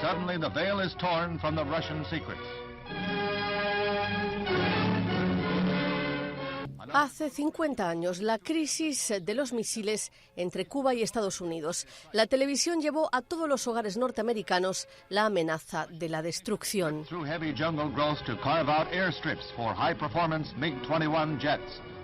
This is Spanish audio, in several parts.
Suddenly the veil is torn from the Russian secrets. Hace 50 años, la crisis de los misiles entre Cuba y Estados Unidos. La televisión llevó a todos los hogares norteamericanos la amenaza de la destrucción.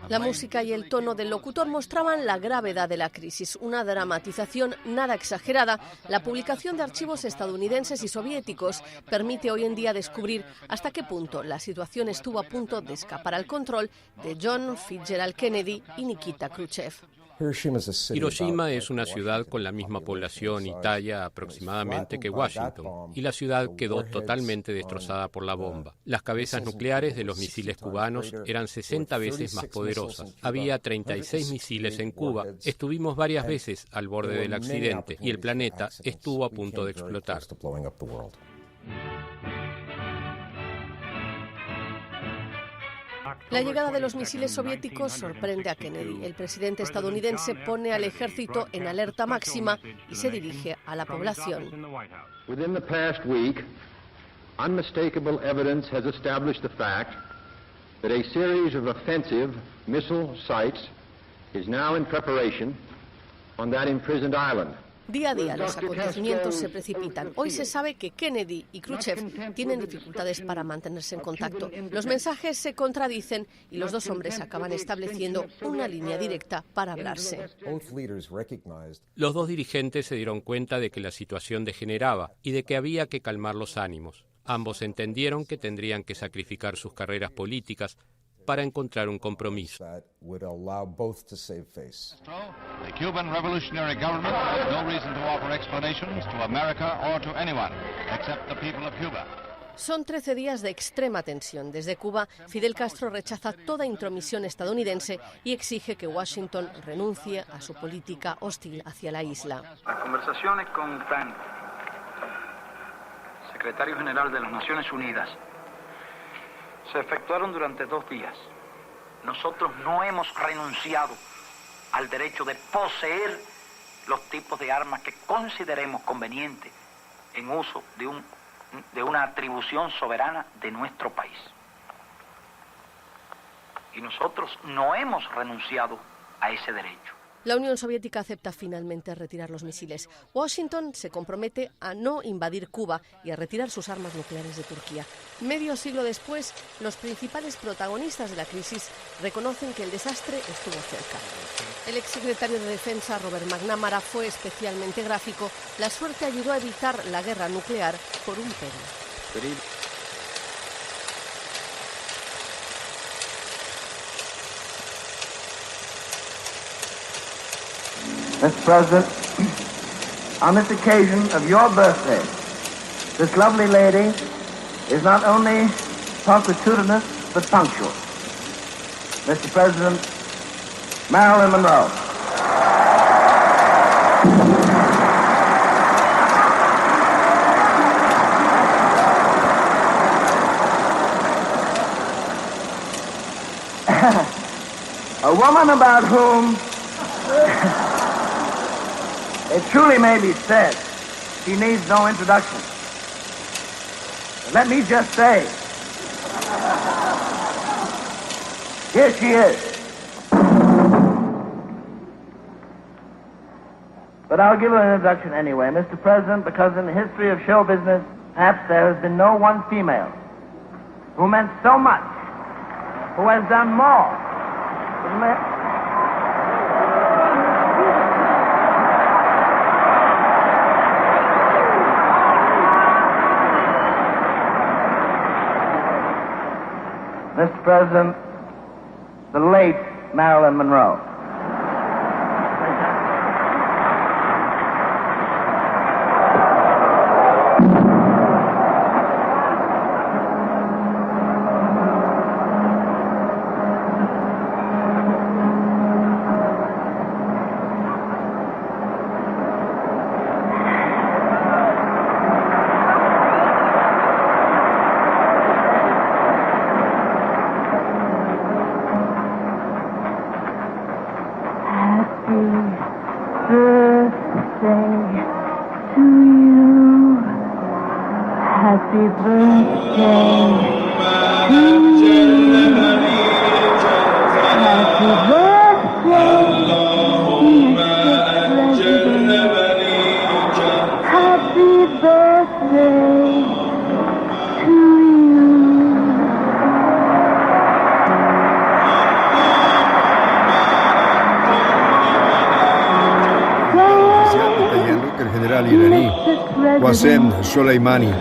La música y el tono del locutor mostraban la gravedad de la crisis, una dramatización nada exagerada. La publicación de archivos estadounidenses y soviéticos permite hoy en día descubrir hasta qué punto la situación estuvo a punto de escapar al control de John Fitzgerald Kennedy y Nikita Khrushchev. Hiroshima es una ciudad con la misma población y talla aproximadamente que Washington, y la ciudad quedó totalmente destrozada por la bomba. Las cabezas nucleares de los misiles cubanos eran 60 veces más poderosas. Había 36 misiles en Cuba. Estuvimos varias veces al borde del accidente y el planeta estuvo a punto de explotar. La llegada de los misiles soviéticos sorprende a Kennedy. El presidente estadounidense pone al ejército en alerta máxima y se dirige a la población. Within the past week, unmistakable evidence has established the fact that a series of offensive missile sites is now in preparation on that imprisoned island. Día a día los acontecimientos se precipitan. Hoy se sabe que Kennedy y Khrushchev tienen dificultades para mantenerse en contacto. Los mensajes se contradicen y los dos hombres acaban estableciendo una línea directa para hablarse. Los dos dirigentes se dieron cuenta de que la situación degeneraba y de que había que calmar los ánimos. Ambos entendieron que tendrían que sacrificar sus carreras políticas para encontrar un compromiso. The Cuban Revolutionary Government has no reason to offer explanations to America or to anyone except the people of Cuba. Son 13 días de extrema tensión. Desde Cuba, Fidel Castro rechaza toda intromisión estadounidense y exige que Washington renuncie a su política hostil hacia la isla. Las conversaciones con Ban, secretario general de las Naciones Unidas, se efectuaron durante 2 días. Nosotros no hemos renunciado al derecho de poseer los tipos de armas que consideremos convenientes en uso de una atribución soberana de nuestro país. Y nosotros no hemos renunciado a ese derecho. La Unión Soviética acepta finalmente retirar los misiles. Washington se compromete a no invadir Cuba y a retirar sus armas nucleares de Turquía. Medio siglo después, los principales protagonistas de la crisis reconocen que el desastre estuvo cerca. El exsecretario de Defensa, Robert McNamara, fue especialmente gráfico. La suerte ayudó a evitar la guerra nuclear por un pelo. Mr. President, on this occasion of your birthday, this lovely lady is not only punctilious but punctual. Mr. President, Marilyn Monroe. A woman about whom it truly may be said, she needs no introduction. But let me just say, here she is. But I'll give her an introduction anyway, Mr. President, because in the history of show business, perhaps there has been no one female who meant so much, who has done more. Mr. President, the late Marilyn Monroe. Happy birthday to you. Happy birthday, Mr. President. Happy birthday to you. Que el general iraní Qasem Soleimani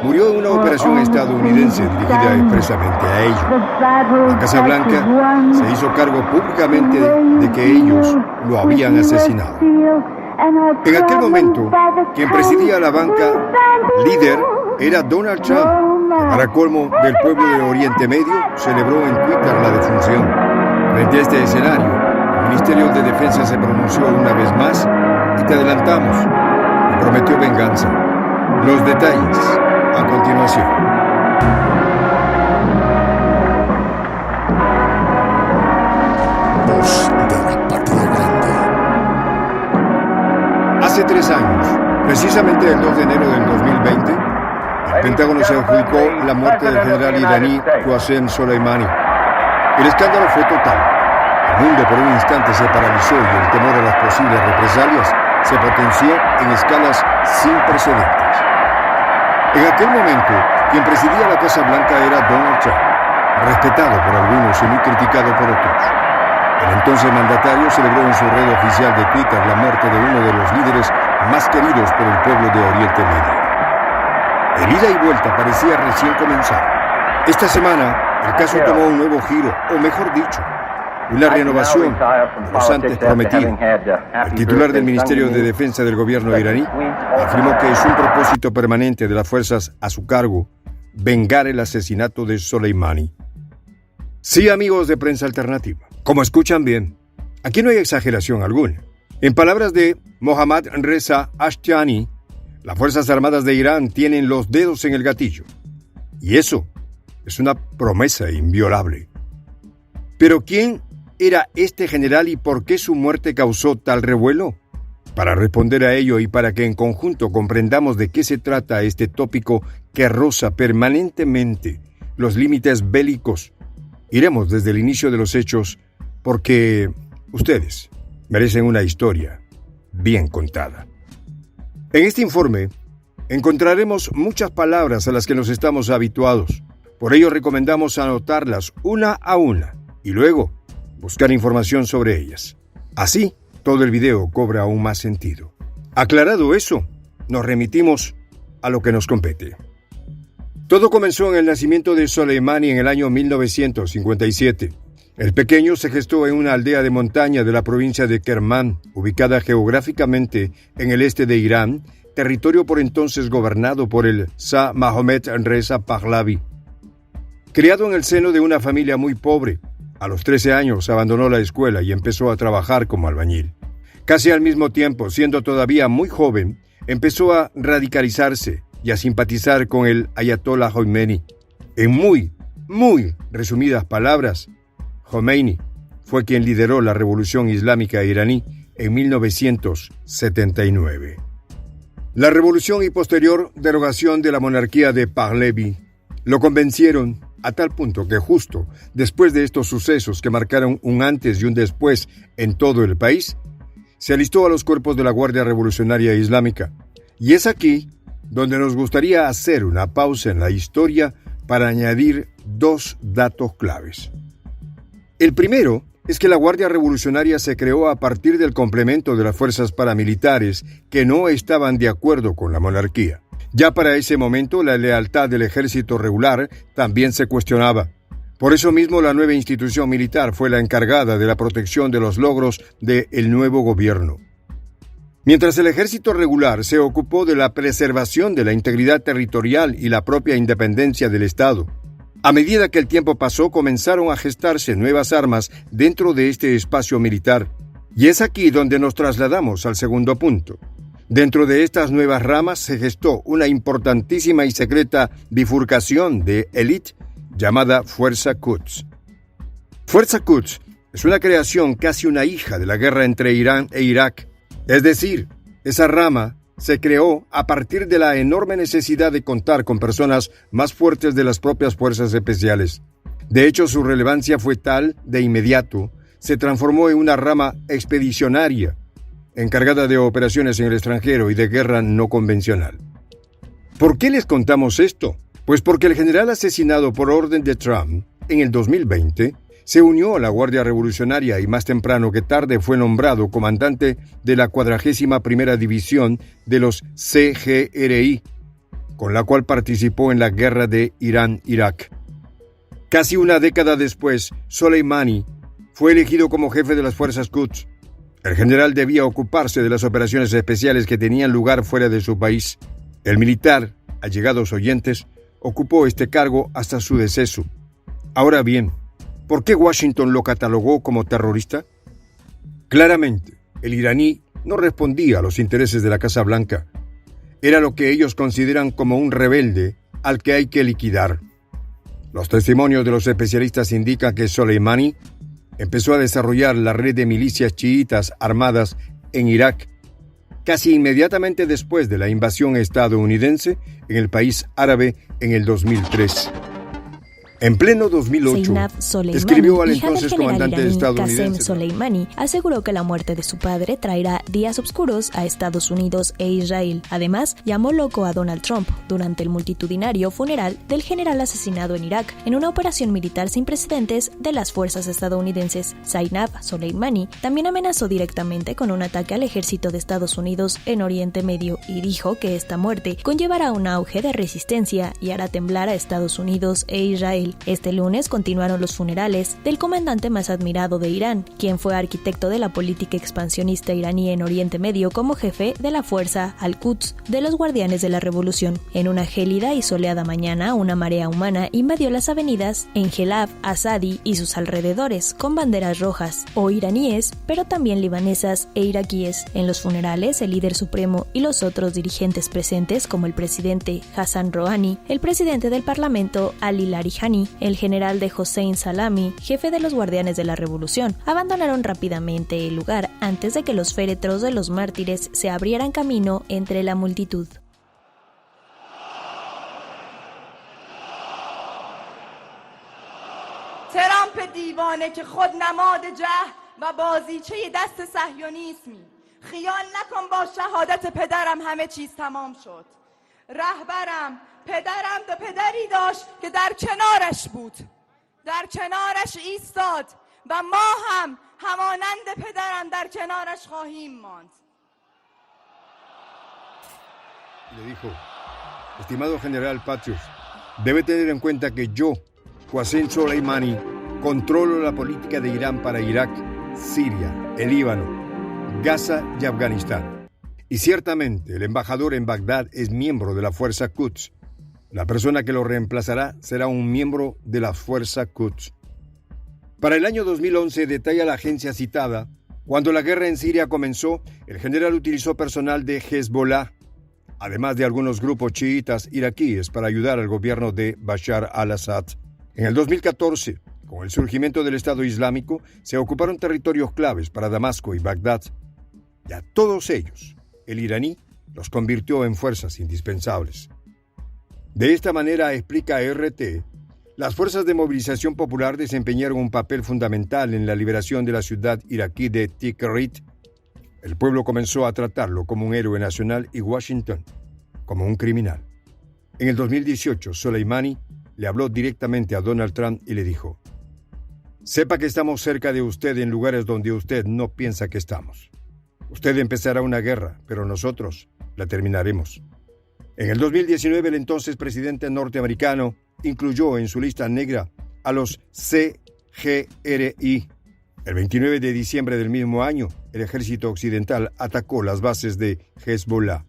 murió en una operación estadounidense dirigida expresamente a ello. La Casa Blanca se hizo cargo públicamente de que ellos lo habían asesinado. En aquel momento, quien presidía la banca líder era Donald Trump. Para colmo del pueblo de Oriente Medio, celebró en Twitter la defunción. Frente a este escenario, el Ministerio de Defensa se pronunció una vez más y te adelantamos, y prometió venganza. Los detalles a continuación. Voz de la Patria Grande. Hace 3 años, precisamente el 2 de enero del 2020, el Pentágono se adjudicó la muerte del general iraní Qasem Soleimani. El escándalo fue total. El mundo por un instante se paralizó y el temor a las posibles represalias se potenció en escalas sin precedentes. En aquel momento, quien presidía la Casa Blanca era Donald Trump, respetado por algunos y muy criticado por otros. El entonces mandatario celebró en su red oficial de Twitter la muerte de uno de los líderes más queridos por el pueblo de Oriente Medio. El ida y vuelta parecía recién comenzar. Esta semana, el caso tomó un nuevo giro, o mejor dicho, una renovación de los antes prometidos. El titular del Ministerio de Defensa del gobierno iraní afirmó que es un propósito permanente de las fuerzas a su cargo vengar el asesinato de Soleimani. Sí, amigos de Prensa Alternativa, como escuchan bien, aquí no hay exageración alguna. En palabras de Mohammad Reza Ashtiani, las Fuerzas Armadas de Irán tienen los dedos en el gatillo. Y eso es una promesa inviolable. Pero ¿quién era este general y por qué su muerte causó tal revuelo? Para responder a ello y para que en conjunto comprendamos de qué se trata este tópico que roza permanentemente los límites bélicos, iremos desde el inicio de los hechos porque ustedes merecen una historia bien contada. En este informe encontraremos muchas palabras a las que nos estamos habituados. Por ello recomendamos anotarlas una a una y luego buscar información sobre ellas. Así, todo el video cobra aún más sentido. Aclarado eso, nos remitimos a lo que nos compete. Todo comenzó en el nacimiento de Soleimani en el año 1957. El pequeño se gestó en una aldea de montaña de la provincia de Kermán, ubicada geográficamente en el este de Irán, territorio por entonces gobernado por el Shah Mohammad Reza Pahlavi. Criado en el seno de una familia muy pobre, a los 13 años abandonó la escuela y empezó a trabajar como albañil. Casi al mismo tiempo, siendo todavía muy joven, empezó a radicalizarse y a simpatizar con el Ayatollah Khomeini. En muy resumidas palabras, Khomeini fue quien lideró la revolución islámica iraní en 1979. La revolución y posterior derogación de la monarquía de Pahlavi lo convencieron a tal punto que justo después de estos sucesos que marcaron un antes y un después en todo el país, se alistó a los cuerpos de la Guardia Revolucionaria Islámica. Y es aquí donde nos gustaría hacer una pausa en la historia para añadir 2 datos claves. El primero es que la Guardia Revolucionaria se creó a partir del complemento de las fuerzas paramilitares que no estaban de acuerdo con la monarquía. Ya para ese momento, la lealtad del ejército regular también se cuestionaba. Por eso mismo, la nueva institución militar fue la encargada de la protección de los logros del nuevo gobierno. Mientras el ejército regular se ocupó de la preservación de la integridad territorial y la propia independencia del Estado. A medida que el tiempo pasó, comenzaron a gestarse nuevas armas dentro de este espacio militar. Y es aquí donde nos trasladamos al segundo punto. Dentro de estas nuevas ramas se gestó una importantísima y secreta bifurcación de élite llamada Fuerza Quds. Fuerza Quds es una creación casi una hija de la guerra entre Irán e Irak. Es decir, esa rama se creó a partir de la enorme necesidad de contar con personas más fuertes de las propias fuerzas especiales. De hecho, su relevancia fue tal, de inmediato, se transformó en una rama expedicionaria, encargada de operaciones en el extranjero y de guerra no convencional. ¿Por qué les contamos esto? Pues porque el general asesinado por orden de Trump en el 2020 se unió a la Guardia Revolucionaria y más temprano que tarde fue nombrado comandante de la 41ª División de los CGRI, con la cual participó en la guerra de Irán-Irak. Casi una década después, Soleimani fue elegido como jefe de las fuerzas Quds. El general debía ocuparse de las operaciones especiales que tenían lugar fuera de su país. El militar, allegados oyentes, ocupó este cargo hasta su deceso. Ahora bien, ¿por qué Washington lo catalogó como terrorista? Claramente, el iraní no respondía a los intereses de la Casa Blanca. Era lo que ellos consideran como un rebelde al que hay que liquidar. Los testimonios de los especialistas indican que Soleimani empezó a desarrollar la red de milicias chiitas armadas en Irak casi inmediatamente después de la invasión estadounidense en el país árabe en el 2003. En pleno 2008, escribió al entonces comandante estadounidense Qasem Soleimani, aseguró que la muerte de su padre traerá días oscuros a Estados Unidos e Israel. Además, llamó loco a Donald Trump durante el multitudinario funeral del general asesinado en Irak en una operación militar sin precedentes de las fuerzas estadounidenses. Zainab Soleimani también amenazó directamente con un ataque al ejército de Estados Unidos en Oriente Medio y dijo que esta muerte conllevará un auge de resistencia y hará temblar a Estados Unidos e Israel. Este lunes continuaron los funerales del comandante más admirado de Irán, quien fue arquitecto de la política expansionista iraní en Oriente Medio como jefe de la fuerza Al-Quds de los Guardianes de la Revolución. En una gélida y soleada mañana, una marea humana invadió las avenidas en Gelab, Asadi y sus alrededores con banderas rojas, o iraníes, pero también libanesas e iraquíes. En los funerales, el líder supremo y los otros dirigentes presentes, como el presidente Hassan Rouhani, el presidente del Parlamento Ali Larijani, el general de Hossein Salami, jefe de los Guardianes de la Revolución, abandonaron rápidamente el lugar antes de que los féretros de los mártires se abrieran camino entre la multitud. ترامپ دیوانه که خود نماد جهل و بازیچه دست صهیونیسمی خیال نکن با شهادت پدرم همه چیز تمام شد رهبرم پدرم دو پدری داشت که در کنارش بود در کنارش ایستاد و ما هم همانند پدرم در کنارش خواهیم ماند. Le dijo: estimado general Patrius, debe tener en cuenta que yo, Qasem Soleimani, controlo la política de Irán para Irak, Siria, el Líbano, Gaza y Afganistán. Y ciertamente el embajador en Bagdad es miembro de la fuerza Quds. La persona que lo reemplazará será un miembro de la fuerza Quds. Para el año 2011, detalla la agencia citada, cuando la guerra en Siria comenzó, el general utilizó personal de Hezbollah, además de algunos grupos chiitas iraquíes, para ayudar al gobierno de Bashar al-Assad. En el 2014, con el surgimiento del Estado Islámico, se ocuparon territorios claves para Damasco y Bagdad. Y a todos ellos, el iraní los convirtió en fuerzas indispensables. De esta manera, explica RT, las fuerzas de movilización popular desempeñaron un papel fundamental en la liberación de la ciudad iraquí de Tikrit. El pueblo comenzó a tratarlo como un héroe nacional y Washington como un criminal. En el 2018, Soleimani le habló directamente a Donald Trump y le dijo: sepa que estamos cerca de usted en lugares donde usted no piensa que estamos. Usted empezará una guerra, pero nosotros la terminaremos. En el 2019, el entonces presidente norteamericano incluyó en su lista negra a los CGRI. El 29 de diciembre del mismo año, el ejército occidental atacó las bases de Hezbollah.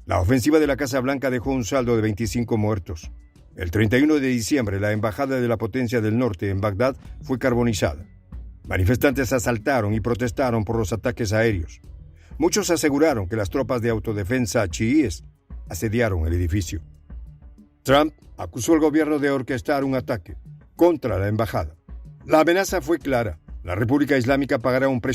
La ofensiva de la Casa Blanca dejó un saldo de 25 muertos. El 31 de diciembre, la embajada de la potencia del norte en Bagdad fue carbonizada. Manifestantes asaltaron y protestaron por los ataques aéreos. Muchos aseguraron que las tropas de autodefensa chiíes asediaron el edificio. Trump acusó al gobierno de orquestar un ataque contra la embajada. La amenaza fue clara: la República Islámica pagará un precio